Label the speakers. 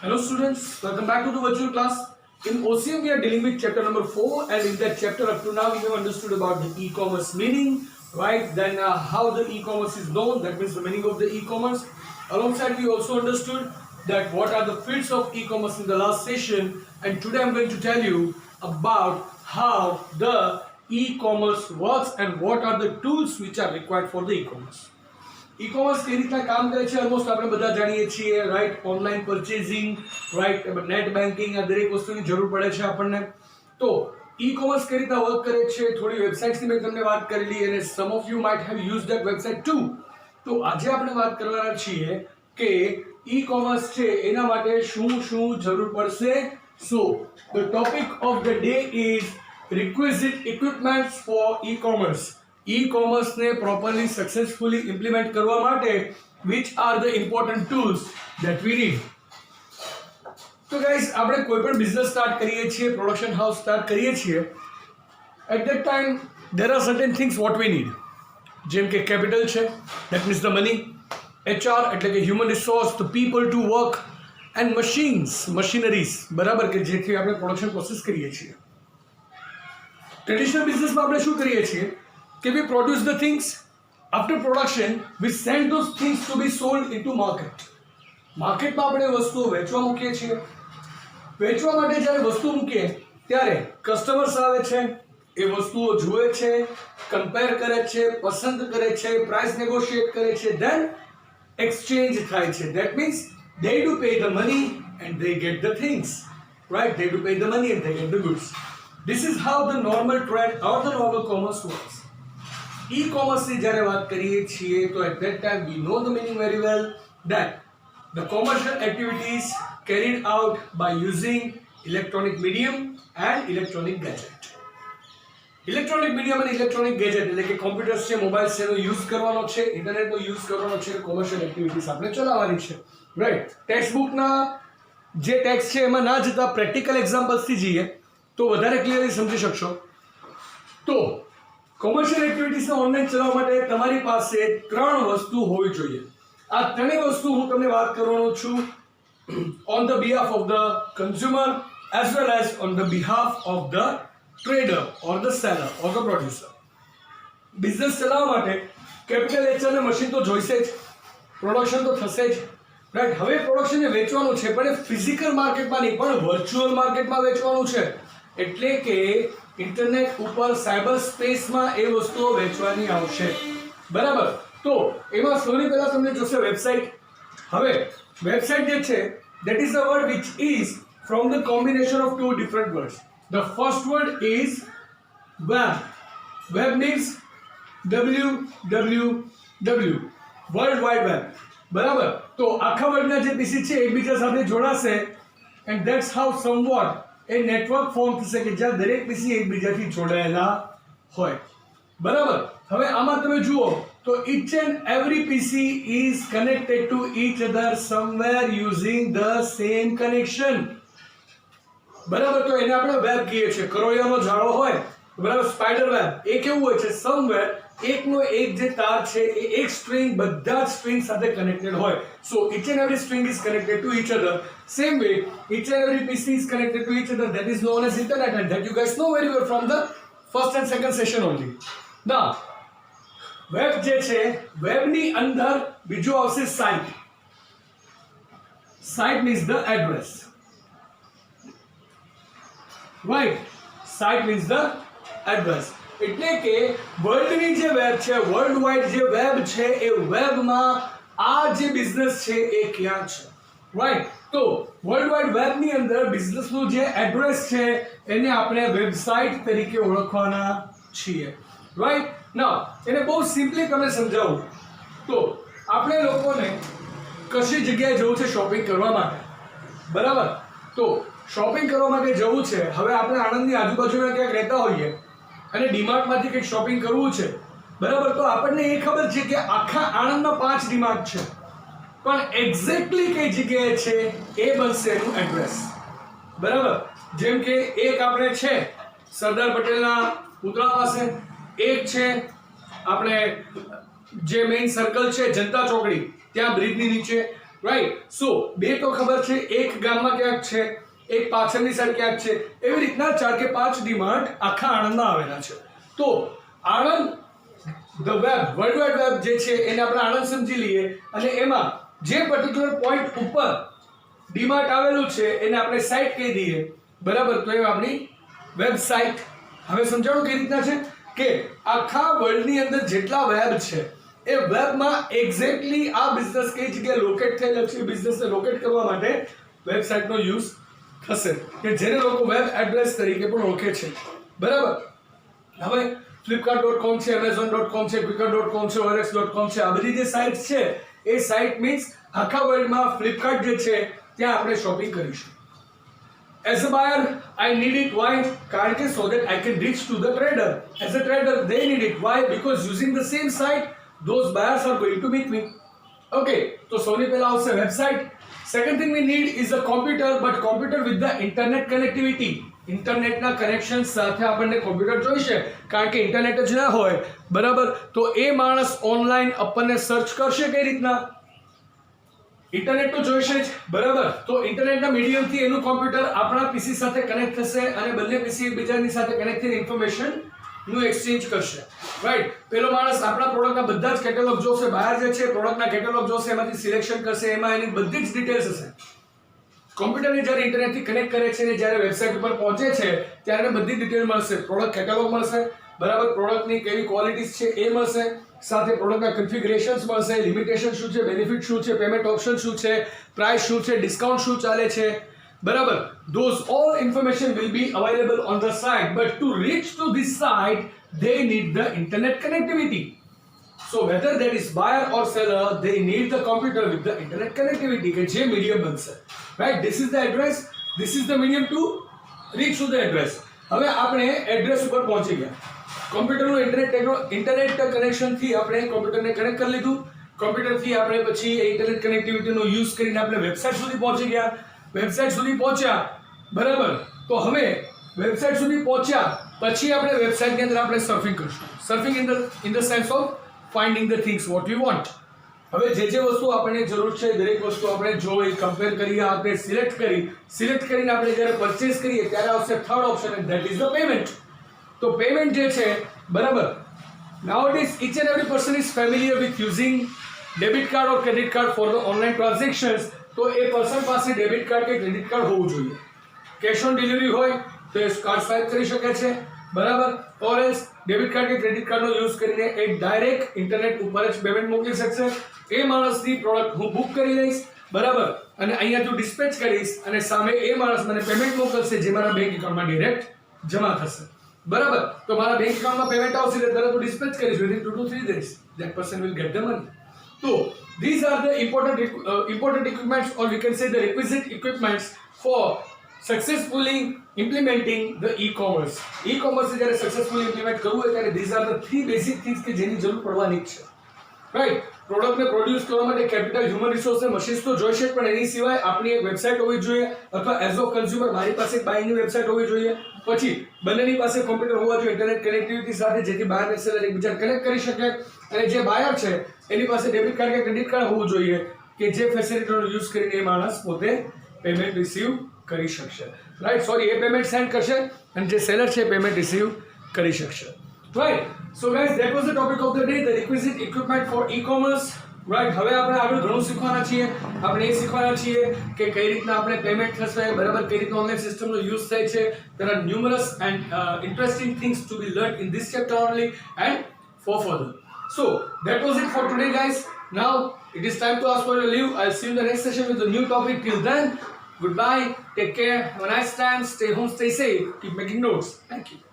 Speaker 1: Hello students, welcome back to the virtual class. In OCM we are dealing with chapter number 4, and in that chapter up to now we have understood about the e-commerce meaning, right? Then how the e-commerce is known, that means the meaning of the e-commerce. Alongside we also understood that what are the fields of e-commerce in the last session, and today I'm going to tell you about how the e-commerce works and what are the tools which are required for the e-commerce. E-commerce કઈ રીતના કામ કરે છે almost આપણે બધા જાણીએ છીએ, right? Online purchasing, right? Net banking, આ દરેક વસ્તુની જરૂર પડે છે આપણને. તો ई-कॉमर्स કઈ રીતના વર્ક કરે છે, થોડી વેબસાઇટ્સની મેં તમને વાત કરેલી, અને some of you might have use that website too. તો આજે આપણે વાત કરવાના છીએ કે ई-कॉमर्स છે એના માટે શું શું જરૂર પડશે. So the topic of the day is requisite equipments for e-commerce. E-commerce ने properly successfully implement કરવા માટે which are the important tools that we need. તો guys, આપણે કોઈ પણ બિઝનેસ સ્ટાર્ટ કરીએ છીએ, પ્રોડક્શન હાઉસ સ્ટાર્ટ કરીએ છીએ, at that time there are certain things what we need. જેમ કે કેપિટલ છે, that means the money, HR એટલે કે human resource, the people to work, and machines, machineries, બરાબર, કે જેથી આપણે પ્રોડક્શન પ્રોસેસ કરીએ છીએ. ટ્રેડિશનલ બિઝનેસમાં આપણે શું કરીએ છીએ કે we produce the things. After production we send those things to be sold into market. માર્કેટમાં આપણે વસ્તુઓ વેચવા મૂકીએ છીએ. વેચવા માટે જ્યારે વસ્તુ મૂકીએ ત્યારે કસ્ટમર્સ આવે છે, એ વસ્તુઓ જુએ છે, કમ્પેર કરે છે, પસંદ કરે છે, પ્રાઇસ નેગોશિએટ કરે છે, then exchange થાય છે. That means they do pay the money and they get the things, right? They do pay the money and they get the goods. This is how the normal trade or the normal commerce works. E-commerce ની જ્યારે વાત કરીએ છીએ તો at that time we know the meaning very well that the commercial activities carried out by using electronic medium and electronic gadget. Electronic medium અને electronic gadget એટલે કે computers છે, મોબાઈલ છે, એનો યુઝ કરવાનો છે, ઇન્ટરનેટનો યુઝ કરવાનો છે, કોમર્શિયલ એક્ટિવિટીઝ આપણે ચલાવવાની છે, રાઈટ? ટેક્સ્ટ બુકના જે ટેક્સ્ટ છે એમાં ના જતા પ્રેક્ટિકલ એક્ઝામ્પલ્સથી જઈએ તો વધારે ક્લિયરલી સમજી શકશો. તો કોમર્શિયલ એક્ટિવિટીઝને ઓનલાઈન ચલાવવા માટે તમારી પાસે ત્રણ વસ્તુ હોવી જોઈએ. આ ત્રણેય વસ્તુ હું તમને વાત કરવાનો છું on the behalf of the consumer as well as on the behalf of the trader or the seller or the producer. Business ચલાવવા માટે કેપિટલ એચઆર ને મશીન તો જોઈશે જ, પ્રોડક્શન તો થશે જ, રાઈટ? હવે પ્રોડક્શનને વેચવાનું છે પણ એ ફિઝિકલ માર્કેટમાં નહીં પણ વર્ચ્યુઅલ માર્કેટમાં વેચવાનું છે, એટલે કે ઇન્ટરનેટ ઉપર સાયબર સ્પેસમાં એ વસ્તુઓ વેચવાની આવશે, બરાબર? તો એમાં સૌથી પહેલા તમને જોશે વેબસાઇટ. હવે વેબસાઇટ જે છે that is the word which is from the combination of two different words. The first word is web. Web means www, World Wide Web, બરાબર? તો આખા વર્લ્ડના જે પીસી છે એકબીજા સાથે જોડાશે and that's how somewhat A network form થશે કે જ્યાં દરેક પીસી એકબીજાથી જોડાયેલા હોય, બરાબર? હવે આમાં તમે જુઓ તો each and every PC is connected to each other somewhere using the same connection, બરાબર? તો એને આપણે વેબ કહીએ છીએ. કરોળિયાનો જાળો હોય, બરાબર, સ્પાઈડર વેબ, એ કેવું હોય છે? સમવેર એકનો એક જે તાર છે એ એક સ્ટ્રિંગ બધા જ સ્ટ્રિંગ સાથે કનેક્ટેડ હોય. સો each and every string is connected to each other. Same way each and every PC is connected to each other. That is known as internet, and that you guys know very well from the first and second session only. Now web જે છે, વેબની અંદર બીજું આવશે site. Site means the address, right? Site means the address. એટલે કે વર્લ્ડની જે web છે, world wide જે વેબ છે, એ વેબમાં આ જે બિઝનેસ છે એ ક્યાં છે, રાઈટ? તો વર્લ્ડ વાઇડ વેબની અંદર બિઝનેસનું જે એડ્રેસ છે એને આપણે વેબસાઇટ તરીકે ઓળખવાના છીએ, રાઈટ? નાઉ એને બહુ સિમ્પલી તમને સમજાવું તો આપણે લોકોને કશી જગ્યાએ જવું છે શોપિંગ કરવા માટે, બરાબર? તો શોપિંગ કરવા માટે જવું છે. હવે આપણે આણંદની આજુબાજુમાં ક્યાંક રહેતા હોઈએ અને ડીમાર્ટમાંથી કંઈક શોપિંગ કરવું છે, બરાબર? તો આપણને એ ખબર છે કે આખા આણંદમાં 5 ડીમાર્ટ છે, પણ એક્ઝેક્ટલી કઈ જગ્યાએ છે એ બનશે એનું એડ્રેસ, બરાબર? જેમ કે એક આપણે છે સરદાર પટેલના પુતળા પાસે, એક છે આપણે જે મેઇન સર્કલ છે જનતા ચોકડી ત્યાં બ્રિજની નીચે, રાઈટ. સો બે તો ખબર છે, એક ગામમાં ક્યાંક છે, એક પાછળની સાઈડ ક્યાંક છે. એવી રીતના 4 કે 5 ડીમાર્ટ આખા આણંદમાં આવેલા છે. તો Anand the web, world wide web જે છે એને આપણે આણંદ સમજી લઈએ, અને એમાં જે પર્ટિક્યુલર પોઈન્ટ ઉપર ડીમાર્ટ આવેલું છે એને આપણે સાઇટ કહી દઈએ, બરાબર. તો એ આપણી વેબસાઇટ. હવે સમજાણું કઈ રીતના છે કે આખા વર્લ્ડની અંદર જેટલા વેબ છે એ વેબમાં એક્ઝેક્ટલી આ બિઝનેસ કઈ જગ્યાએ લોકેટ થયેલો છે, બિઝનેસને લોકેટ કરવા માટે વેબસાઇટનો યુઝ થશે, કે જેને લોકો વેબ એડ્રેસ તરીકે પણ ઓળખે છે, બરાબર. હવે flipkart.com છે, amazon.com છે, quikr.com છે, orex.com છે, આ બધી જે સાઇટ્સ છે એ સાઇટ મીન્સ આખા વર્લ્ડમાં ફ્લિપકાર્ટ જે છે ત્યાં આપણે શોપિંગ કરીશું. As a buyer, I need it. Why? કારણ કે so that I can reach to the trader. As a trader, they need it. Why? Because using the same site, those buyers are going to meet me. Okay, તો સૌથી પહેલા આવશે website. Second thing we need is a computer, but computer with the internet connectivity. ઇન્ટરનેટના connection સાથે આપણને computer જોઈશે, કારણ કે ઇન્ટરનેટ જ ના હોય, બરાબર. તો એ માણસ ઓનલાઈન આપણને સર્ચ કરશે કઈ રીતના? ઇન્ટરનેટ તો જોઈશે જ, બરાબર. તો ઇન્ટરનેટના મીડિયમથી એનું કોમ્પ્યુટર આપણા પીસી સાથે કનેક્ટ થશે અને બંને પીસી એકબીજાની સાથે કનેક્ટ થઈને ઇન્ફોર્મેશનનું એક્સચેન્જ કરશે, રાઈટ. પેલો માણસ આપણા પ્રોડક્ટના બધા જ કેટેલોગ જોશે, બહાર જે છે પ્રોડક્ટના કેટેલોગ જોશે, એમાંથી સિલેક્શન કરશે, એમાં એની બધી જ ડિટેલ્સ હશે. કોમ્પ્યુટરને જ્યારે ઇન્ટરનેટથી કનેક્ટ કરે છે અને જ્યારે વેબસાઇટ ઉપર પહોંચે છે ત્યારે બધી ડિટેલ મળશે, પ્રોડક્ટ કેટેલોગ મળશે, બરાબર. પ્રોડક્ટની કેવી ક્વોલિટીઝ છે એ મળશે, સાથે પ્રોડક્ટના કન્ફિગરેશન્સ મળશે, લિમિટેશન શું છે, બેનિફિટ શું છે, પેમેન્ટ ઓપ્શન શું છે, પ્રાઇસ શું છે, ડિસ્કાઉન્ટ શું ચાલે છે, બરાબર. Those all information will be available on the site, but to reach to this site they need the internet connectivity. So whether that is buyer or seller, they need the computer with the internet connectivity, કે જે medium બનશે, right. This is the address, this is the medium to reach to the address. હવે આપણે address ઉપર પહોંચી ગયા. કોમ્પ્યુટરનું internet કનેક્શનથી આપણે કોમ્પ્યુટરને connect કરી લીધું. કોમ્પ્યુટરથી આપણે પછી ઇન્ટરનેટ કનેક્ટિવિટીનો યુઝ કરીને આપણે વેબસાઇટ સુધી પહોંચી ગયા. વેબસાઇટ સુધી પહોંચ્યા, બરાબર. તો હવે વેબસાઇટ સુધી પહોંચ્યા પછી આપણે વેબસાઇટની અંદર આપણે સર્ફિંગ કરીશું. Surfing in the sense of finding the things what you want. હવે જે વસ્તુ આપણને જરૂર છે દરેક વસ્તુ આપણે જોઈ, કમ્પેર કરી, આપણે સિલેક્ટ કરીને આપણે જ્યારે પરચેસ કરીએ ત્યારે આવશે third option, and that is the payment. તો પેમેન્ટ જે છે, બરાબર. Nowadays each and every person is familiar with using debit card or credit card for the online transactions. તો એ પર્સન પાસે ડેબિટ કાર્ડ કે ક્રેડિટ કાર્ડ હોવું જોઈએ. Cash on delivery હોય તો એ કાર્ડ સ્વાઇપ કરી શકે છે, બરાબર. ઓર એલ્સ ડેબિટ કાર્ડ કે ક્રેડિટ કાર્ડનો યુઝ કરીને એ ડાયરેક્ટ ઇન્ટરનેટ ઉપર જ પેમેન્ટ મોકલી શકશે. એ માણસની પ્રોડક્ટ હું બુક કરી લઈશ, બરાબર, અને અહીંયાથી ડિસ્પેચ કરીશ અને સામે એ માણસ મને પેમેન્ટ મોકલશે જે મારા બેંક એકાઉન્ટમાં ડિરેક્ટ જમા થશે, બરાબર. તો મારા બેંક એકાઉન્ટમાં પેમેન્ટ આવશે એટલે તરત હું ડિસ્પેચ કરીશ within 2 to 3 days. That person will get the money. So these are the important equipments, or we can say the requisite equipments for successfully implementing the e-commerce. E-commerce જ્યારે successfully implement કરવું હોય ત્યારે these are the 3 basic things કે જેની જરૂર પડવાની જ છે, રાઈટ. પ્રોડક્ટને પ્રોડ્યુસ કરવા માટે કેપિટલ, હ્યુમન રિસોર્સ અને મશીન્સ તો જોઈશે જ, પણ એની સિવાય આપણી એક વેબસાઇટ હોવી જોઈએ, અથવા એઝ ઓફ કન્ઝ્યુમર મારી પાસે એક બાયની વેબસાઇટ હોવી જોઈએ. પછી બંનેની પાસે કોમ્પ્યુટર હોવા જોઈએ ઇન્ટરનેટ કનેક્ટિવિટી સાથે, જેથી બાયર અને સેલર એકબીજાને કનેક્ટ કરી શકે. અને જે બાયર છે એની પાસે ડેબિટ કાર્ડ કે ક્રેડિટ કાર્ડ હોવું જોઈએ કે જે ફેસિલિટીનો યુઝ કરીને એ માણસ પોતે પેમેન્ટ રિસીવ કરી શકશે, રાઈટ. સોરી, એ પેમેન્ટ સેન્ડ કરશે અને જે સેલર છે પેમેન્ટ રિસીવ કરી શકશે, right. So guys, that was the topic of the day, the requisite equipment for e-commerce, right. હવે આપણે આગળ ઘણું શીખવાના છીએ. આપણે એ શીખવાના છીએ કે કઈ રીતના આપણે પેમેન્ટ થશે, બરાબર, કઈ રીતના ઓનલાઈન સિસ્ટમનો યુઝ થાય છે. There are numerous and interesting things to be learned in this chapter only and for further. So that was it for today, guys. Now it is time to ask for your leave. I'll see you in the next session with a new topic. Till then, goodbye, take care, have a nice time, stay home, stay safe, keep making notes. Thank you.